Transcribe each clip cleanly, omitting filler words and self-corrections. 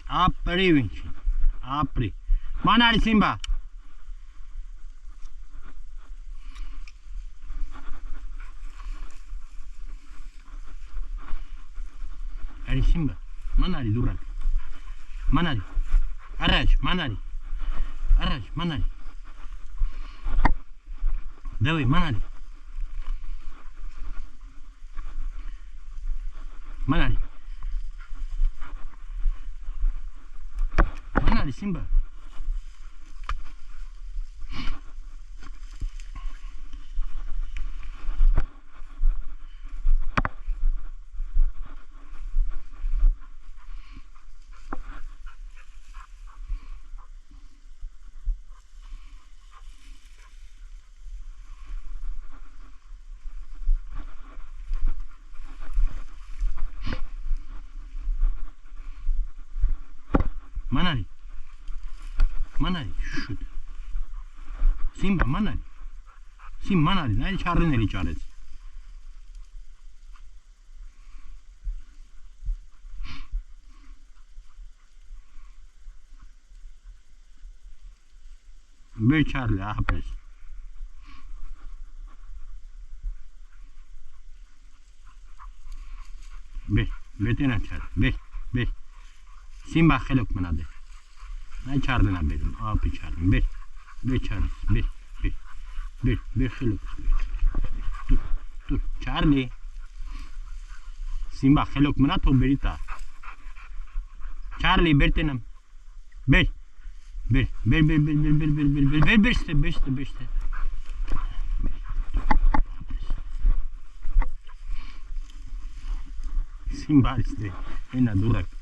Ապրի վինչին, ապրի, մանարի Սիմբա, արի Սիմբա, մանարի դուրակ, մանարի, առաջ, մանարի, դավի, մանարի, Սիմբա, մանարի, շուտ, Սիմբա, մանարի, Սիմ, մանարի, նայր չարիների ճարեց, բեր չարլի, ահպես, բետենա չար, բեր, Սիմբա խելոք մնադ է, նայ չարլենա բերում, ապի չարլին, բեր չարլիս, բեր խելոք, տուր, չարլի, Սիմբա խելոք մնա թող բերի տա, չարլի, բեր տենամ, բեր ստե, Սիմբա ստե, ենա դուրակ,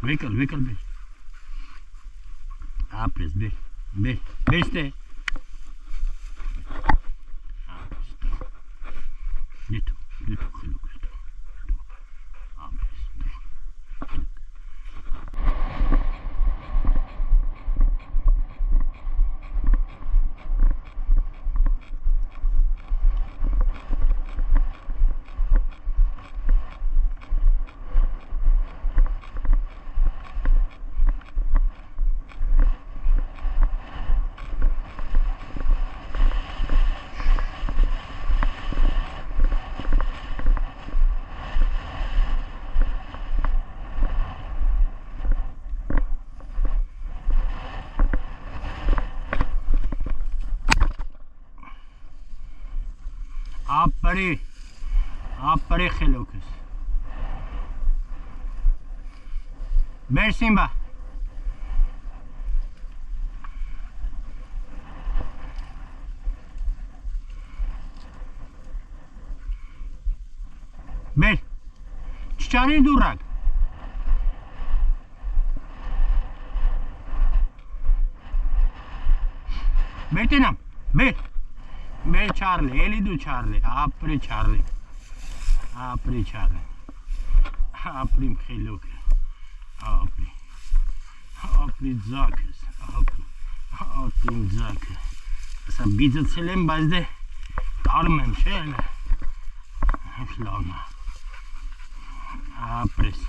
Vekal, bey. Apres, bey. Beste. Lito, xiluk. Apres. Ապրի խելոքս, բեր Սիմբա, բեր, չճարի դուրակ, բեր տենամ, բեր Charlie, Eli du Charlie, apri Charlie, apri mkhiluk, apri zakes, apri zakes. Asa bizet selem bazde, karmem şöyle, şlama, apres.